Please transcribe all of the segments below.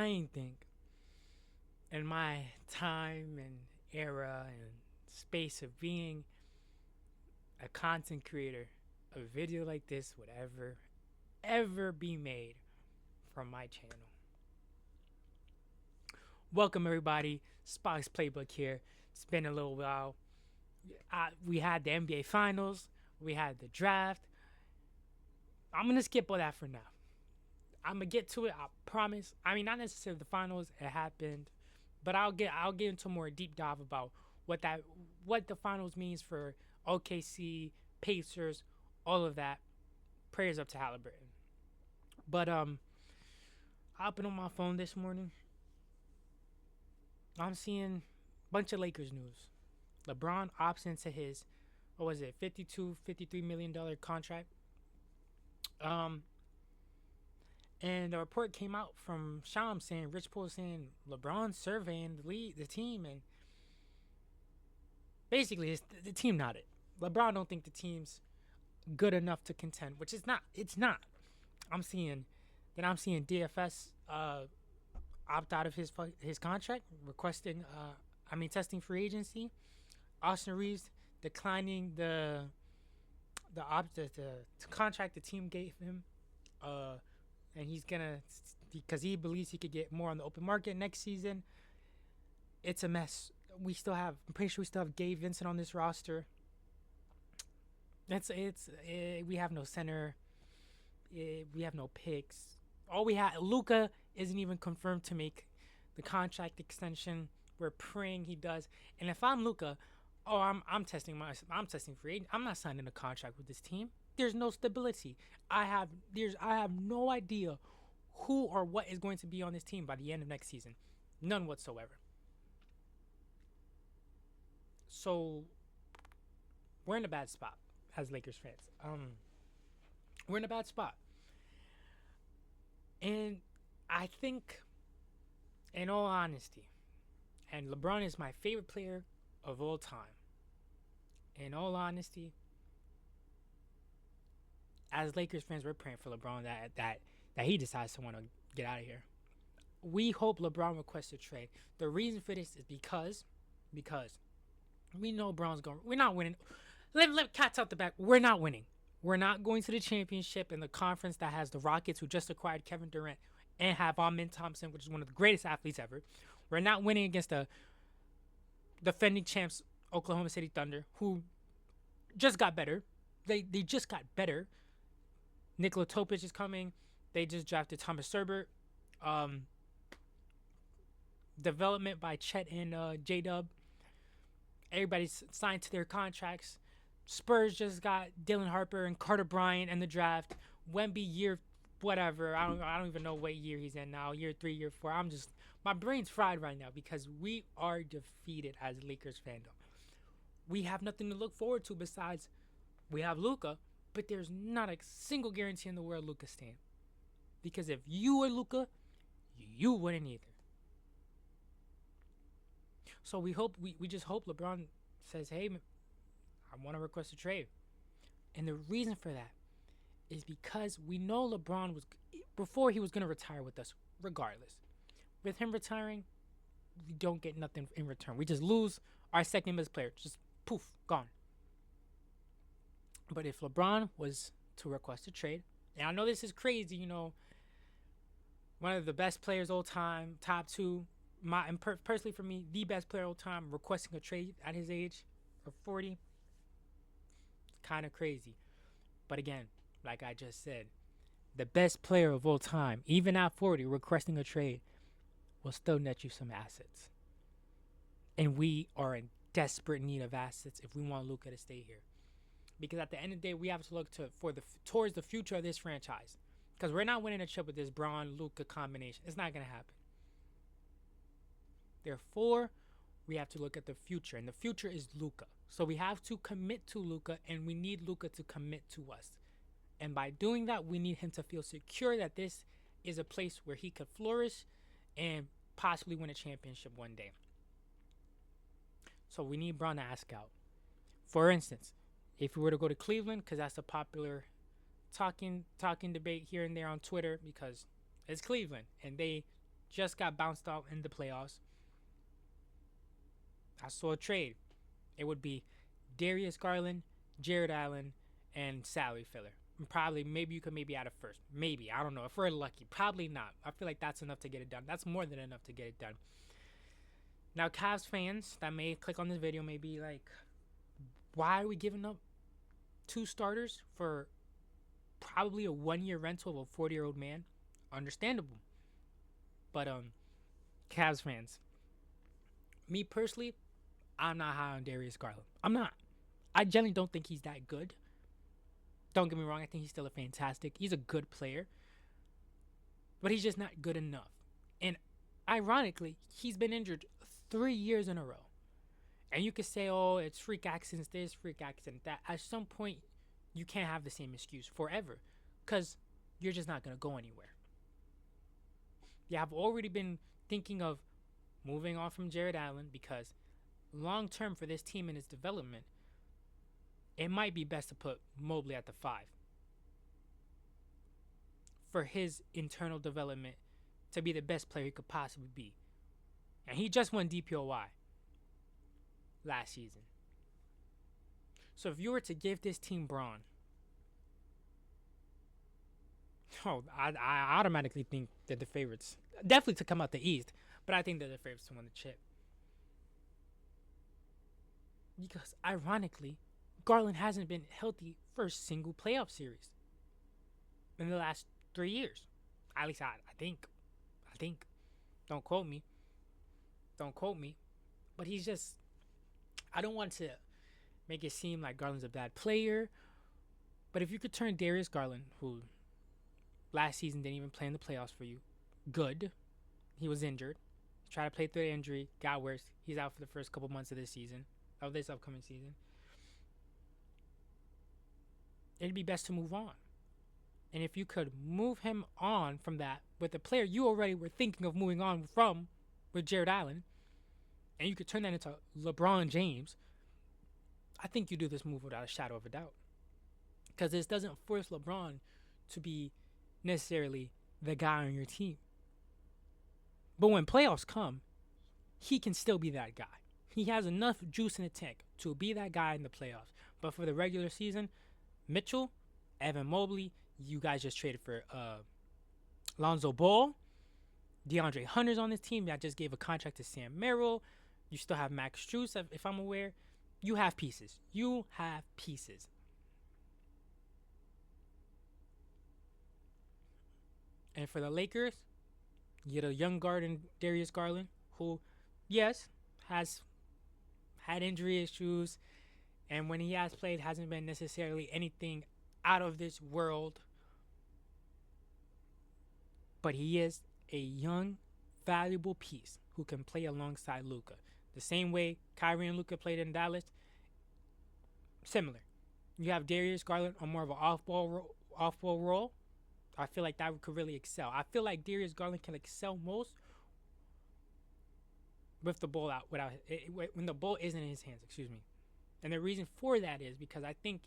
I ain't think in my time and era and space of being a content creator, a video like this would ever be made from my channel. Welcome everybody, Spock's Playbook here. It's been a little while. We had the NBA Finals, we had the draft. I'm gonna skip all that for now. I'm gonna get to it. I promise. I mean, not necessarily the finals. It happened, but I'll get into more deep dive about what the finals means for OKC, Pacers, all of that. Prayers up to Halliburton. But I opened on my phone this morning. I'm seeing a bunch of Lakers news. LeBron opts into his, what was it, 52, $53 million contract. Um, And the report came out from Sham saying, Rich Paul saying LeBron's surveying the team, and basically it's the team not it. LeBron don't think the team's good enough to contend, which is not. It's not. I'm seeing DFS opt out of his contract, requesting testing free agency. Austin Reeves declining the contract the team gave him. And he's gonna, because he believes he could get more on the open market next season. It's a mess. I'm pretty sure we still have Gabe Vincent on this roster. We have no center. We have no picks. All we have, Luka isn't even confirmed to make the contract extension. We're praying he does. And if I'm Luka, I'm testing free agent. I'm not signing a contract with this team. There's no stability. I have no idea who or what is going to be on this team by the end of next season. None whatsoever. So we're in a bad spot as Lakers fans. We're in a bad spot. And I think, in all honesty, and LeBron is my favorite player of all time. In all honesty, as Lakers fans, we're praying for LeBron that he decides to want to get out of here. We hope LeBron requests a trade. The reason for this is because we know LeBron's going. We're not winning. Let cats out the back. We're not winning. We're not going to the championship in the conference that has the Rockets, who just acquired Kevin Durant, and have Amin Thompson, which is one of the greatest athletes ever. We're not winning against the defending champs Oklahoma City Thunder, who just got better. They just got better. Nikola Topic is coming. They just drafted Thomas Herbert. Development by Chet and J-Dub. Everybody's signed to their contracts. Spurs just got Dylan Harper and Carter Bryant in the draft. Wemby year whatever. I don't even know what year he's in now. Year 3, year 4. My brain's fried right now because we are defeated as Lakers fandom. We have nothing to look forward to besides we have Luka. But there's not a single guarantee in the world Luka staying. Because if you were Luka, you wouldn't either. So we just hope LeBron says, hey, I want to request a trade. And the reason for that is because we know LeBron was, before he was going to retire with us, regardless. With him retiring, we don't get nothing in return. We just lose our second best player. Just poof, gone. But if LeBron was to request a trade, and I know this is crazy, one of the best players all time, top 2, personally for me, the best player all time, requesting a trade at his age of 40, kind of crazy. But again, like I just said, the best player of all time, even at 40, requesting a trade, will still net you some assets. And we are in desperate need of assets if we want Luka to stay here. Because at the end of the day, we have to look towards the future of this franchise. Because we're not winning a chip with this Braun-Luka combination. It's not going to happen. Therefore, we have to look at the future. And the future is Luka. So we have to commit to Luka, and we need Luka to commit to us. And by doing that, we need him to feel secure that this is a place where he could flourish and possibly win a championship one day. So we need Braun to ask out. For instance, if we were to go to Cleveland, because that's a popular talking debate here and there on Twitter, because it's Cleveland and they just got bounced out in the playoffs. I saw a trade. It would be Darius Garland, Jared Allen, and salary filler. And probably, maybe you could maybe add a first. Maybe. I don't know. If we're lucky. Probably not. I feel like that's enough to get it done. That's more than enough to get it done. Now, Cavs fans that may click on this video may be like, why are we giving up 2 starters for probably a 1-year rental of a 40-year-old man? Understandable. But, Cavs fans, me personally, I'm not high on Darius Garland. I'm not. I generally don't think he's that good. Don't get me wrong. I think he's still a fantastic. He's a good player. But he's just not good enough. And ironically, he's been injured 3 years in a row. And you could say, oh, it's freak accidents this, freak accident that. At some point, you can't have the same excuse forever. Because you're just not going to go anywhere. Yeah, I've already been thinking of moving on from Jared Allen because long term for this team and its development, it might be best to put Mobley at the 5 for his internal development to be the best player he could possibly be. And he just won DPOY last season. So if you were to give this team Braun, I automatically think they're the favorites. Definitely to come out the East, but I think they're the favorites to win the chip. Because ironically, Garland hasn't been healthy for a single playoff series in the last 3 years. At least I think. Don't quote me. But he's just, I don't want to make it seem like Garland's a bad player. But if you could turn Darius Garland, who last season didn't even play in the playoffs for you, good. He was injured. Tried to play through the injury. Got worse. He's out for the first couple months of this season. Of this upcoming season. It'd be best to move on. And if you could move him on from that with a player you already were thinking of moving on from with Jared Allen, and you could turn that into LeBron James, I think you do this move without a shadow of a doubt. Because this doesn't force LeBron to be necessarily the guy on your team. But when playoffs come, he can still be that guy. He has enough juice in the tank to be that guy in the playoffs. But for the regular season, Mitchell, Evan Mobley, you guys just traded for Lonzo Ball. DeAndre Hunter's on this team. That just gave a contract to Sam Merrill. You still have Max Strus, if I'm aware. You have pieces. And for the Lakers, you get a young guard in Darius Garland, who, yes, has had injury issues, and when he has played, hasn't been necessarily anything out of this world. But he is a young, valuable piece who can play alongside Luka. The same way Kyrie and Luka played in Dallas. Similar. You have Darius Garland on more of an off-ball role. I feel like that could really excel. I feel like Darius Garland can excel most with the ball out, when the ball isn't in his hands. And the reason for that is because I think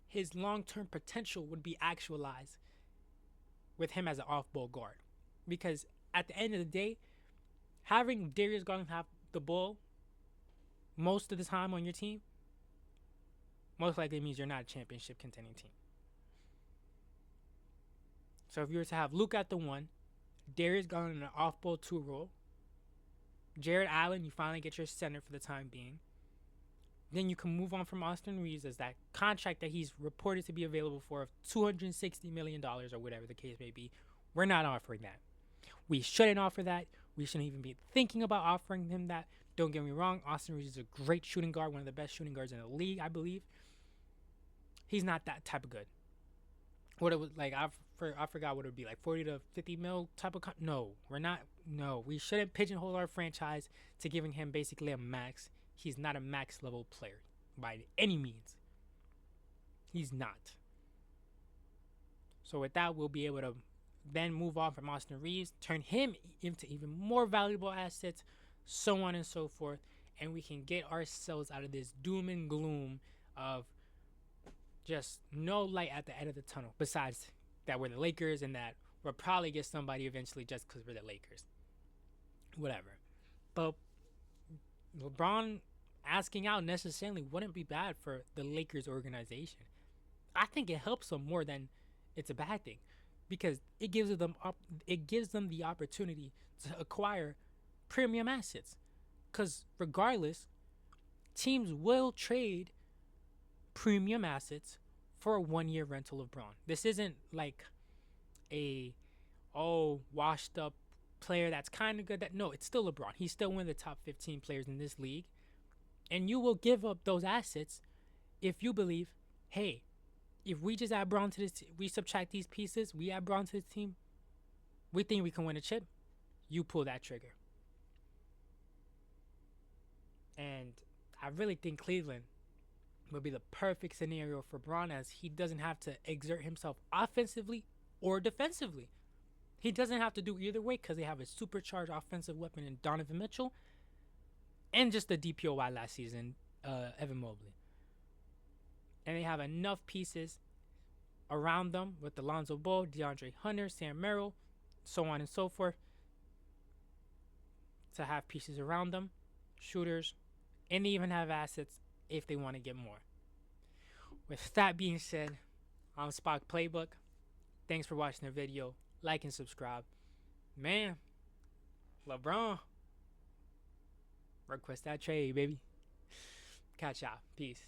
his long-term potential would be actualized with him as an off-ball guard. Because at the end of the day, having Darius Garland have the ball most of the time on your team most likely means you're not a championship contending team. So if you were to have Luka at the 1, Darius Garland in an off-ball 2 role, Jared Allen, you finally get your center for the time being. Then you can move on from Austin Reeves as that contract that he's reported to be available for of $260 million or whatever the case may be. We're not offering that. We shouldn't offer that. We shouldn't even be thinking about offering him that. Don't get me wrong. Austin Reeves is a great shooting guard, one of the best shooting guards in the league, I believe. He's not that type of good. What it was like, I forgot what it would be, like 40 to 50 mil type of. No, we're not. No, we shouldn't pigeonhole our franchise to giving him basically a max. He's not a max level player by any means. He's not. So with that, we'll be able to then move on from Austin Reeves, turn him into even more valuable assets, so on and so forth, and we can get ourselves out of this doom and gloom of just no light at the end of the tunnel. Besides that we're the Lakers and that we'll probably get somebody eventually just because we're the Lakers. whatever. But LeBron asking out necessarily wouldn't be bad for the Lakers organization. I think it helps them more than it's a bad thing, because it gives them the opportunity to acquire premium assets. Because regardless, teams will trade premium assets for a 1 year rental of Braun. This isn't like a washed up player that's kind of good. That no, it's still LeBron. He's still one of the top 15 players in this league, and you will give up those assets if you believe, hey, if we just add Braun to this, we subtract these pieces, we add Braun to this team, we think we can win a chip. You pull that trigger, and I really think Cleveland would be the perfect scenario for Braun, as he doesn't have to exert himself offensively or defensively. He doesn't have to do either way because they have a supercharged offensive weapon in Donovan Mitchell and just the DPOY last season, Evan Mobley. And they have enough pieces around them with Alonzo Ball, DeAndre Hunter, Sam Merrill, so on and so forth, to have pieces around them, shooters, and they even have assets if they want to get more. With that being said, I'm Spock Playbook. Thanks for watching the video. Like and subscribe. Man, LeBron, request that trade, baby. Catch y'all. Peace.